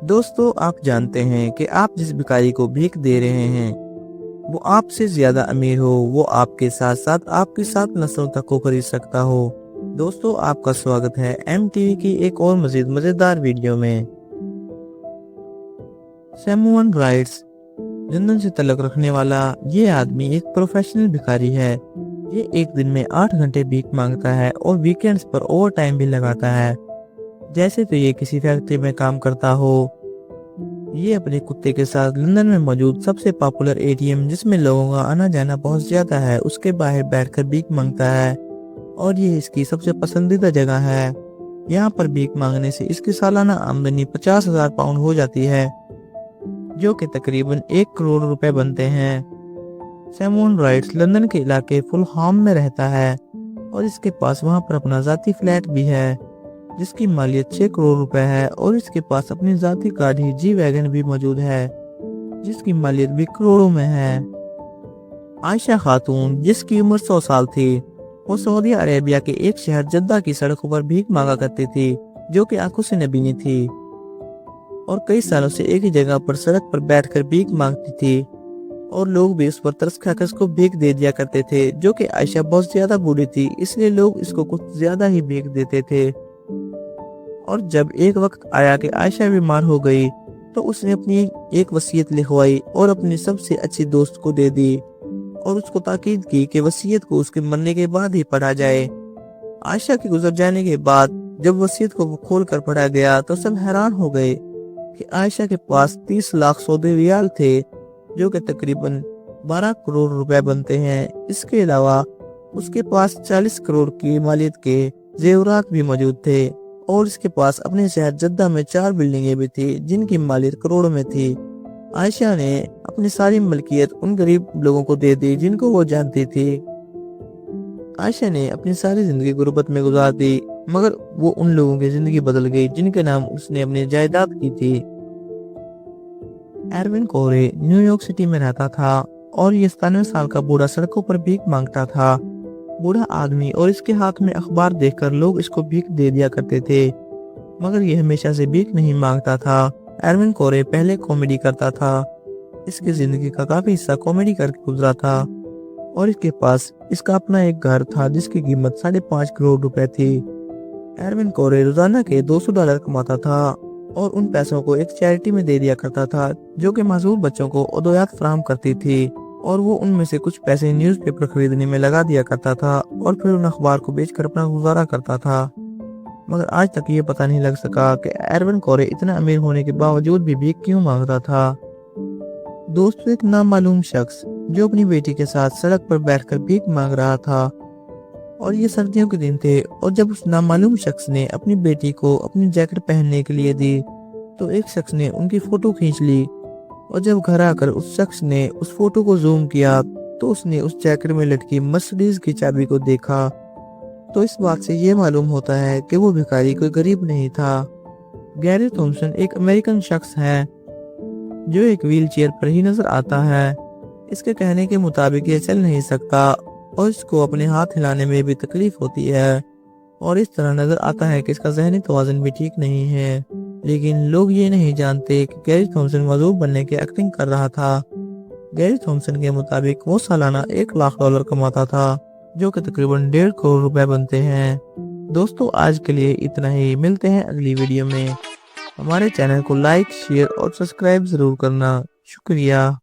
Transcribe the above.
दोस्तों, आप जानते हैं कि आप जिस भिखारी को भीख दे रहे हैं वो आपसे ज्यादा अमीर हो, वो आपके साथ साथ आपकी 7 नस्लों तक को खरीद सकता हो। दोस्तों, आपका स्वागत है MTV की एक और मजेदार वीडियो में। सैमुअल राइट्स लंदन से तल्लुक रखने वाला ये आदमी एक प्रोफेशनल भिखारी है। ये एक दिन में 8 घंटे भीख मांगता है और वीकेंड्स पर ओवर टाइम भी लगाता है, जैसे तो ये किसी फैक्ट्री में काम करता हो। ये अपने कुत्ते के साथ लंदन में मौजूद सबसे पॉपुलर ATM, जिसमें लोगों का आना जाना बहुत ज्यादा है, उसके बाहर बैठकर भीख मांगता है और ये इसकी सबसे पसंदीदा जगह है। यहाँ पर भीख मांगने से इसकी सालाना आमदनी 50,000 पाउंड हो जाती है, जो कि तकरीबन 1 करोड़ रुपए बनते हैं। सैमुअल राइट्स लंदन के इलाके फुलहाम में रहता है और इसके पास वहाँ पर अपना ज़ाती फ्लैट भी है, जिसकी मालियत 6 करोड़ रुपए है और इसके पास अपनी ज़ाती गाड़ी जी वैगन भी मौजूद है, जिसकी मालियत भी करोड़ों में है। आयशा खातून, जिसकी उम्र 100 साल थी, वो सऊदी अरेबिया के एक शहर जद्दा की सड़कों पर भीख मांगा करती थी, जो कि आंखों से नबीनी थी और कई सालों से एक ही जगह पर सड़क पर बैठकर भीख मांगती थी और लोग भी उस पर तरस खाकर उसको भीख दे दिया करते थे। जो कि आयशा बहुत ज्यादा बूढ़ी थी, इसलिए लोग इसको कुछ ज्यादा ही भीख देते थे। और जब एक वक्त आया कि आयशा बीमार हो गई, तो उसने अपनी एक वसीयत लिखवाई और अपनी सबसे अच्छी दोस्त को दे दी और उसको ताकीद की कि वसीयत को उसके मरने के बाद ही पढ़ा जाए। आयशा के गुजर जाने के बाद जब वसीयत को खोल कर पढ़ा गया तो सब हैरान हो गए कि आयशा के पास 30 लाख सऊदी रियाल थे, जो कि तकरीबन 12 करोड़ रुपए बनते हैं। इसके अलावा उसके पास 40 करोड़ की मालियत के जेवरात भी मौजूद थे और इसके पास अपने शहर जद्दा में 4 बिल्डिंगें भी थी, जिनकी मालियत करोड़ों में थी। आयशा ने अपनी सारी मलकियत उन गरीब लोगों को दे दी जिनको वो जानती थी। आयशा ने अपनी सारी जिंदगी गुर्बत में गुजार दी, मगर वो उन लोगों की जिंदगी बदल गई जिनके नाम उसने अपनी जायदाद की थी। एरविन कोरे न्यूयॉर्क सिटी में रहता था और ये 97 साल का बूढ़ा सड़कों पर भीख मांगता था। बूढ़ा आदमी और इसके हाथ में अखबार देखकर लोग इसको भीख दे दिया करते थे, मगर ये हमेशा से भीख नहीं मांगता था। एरविन कोरे पहले कॉमेडी करता था। इसकी जिंदगी का काफी हिस्सा कॉमेडी करके गुजरा था और इसके पास इसका अपना एक घर था जिसकी कीमत 5.5 करोड़ रुपए थी। एरविन कोरे रोजाना के $200 कमाता था और उन पैसों को एक चैरिटी में दे दिया करता था, जो कि मासूर बच्चों को अदवियात फराहम करती थी, और वो उनमें से कुछ पैसे न्यूज़पेपर खरीदने में लगा दिया करता था और फिर उन अखबार को बेचकर अपना गुजारा करता था। मगर आज तक ये पता नहीं लग सका कि एरविन कोरे इतना अमीर होने के बावजूद भी भीख क्यों मांगता था। दोस्तों, एक नामालूम शख्स जो अपनी बेटी के साथ सड़क पर बैठकर भीख मांग रहा था और ये सर्दियों के दिन थे, और जब उस नामालूम शख्स ने अपनी बेटी को अपनी जैकेट पहनने के लिए दी तो एक शख्स ने उनकी फोटो खींच ली और जब घर आकर उस शख्स ने उस फोटो को जूम किया तो उसने उस जैकेट में लटकी मर्सिडीज की चाबी को देखा। तो इस बात से ये मालूम होता है कि वो भिखारी कोई गरीब नहीं था। गैरी थॉम्सन एक अमेरिकन शख्स है जो एक व्हील चेयर पर ही नजर आता है। इसके कहने के मुताबिक ये चल नहीं सकता और इसको अपने हाथ हिलाने में भी तकलीफ होती है और इस तरह नजर आता है कि इसका ज़हनी तवाज़ुन भी ठीक नहीं है। लेकिन लोग ये नहीं जानते कि गैरी थॉम्सन वज़ूर बनने की एक्टिंग कर रहा था। गैरी थॉम्सन के मुताबिक वो सालाना $1 लाख कमाता था, जो कि तकरीबन 1.5 करोड़ रुपए बनते हैं। दोस्तों, आज के लिए इतना ही। मिलते हैं अगली वीडियो में। हमारे चैनल को लाइक, शेयर और सब्सक्राइब जरूर करना। शुक्रिया।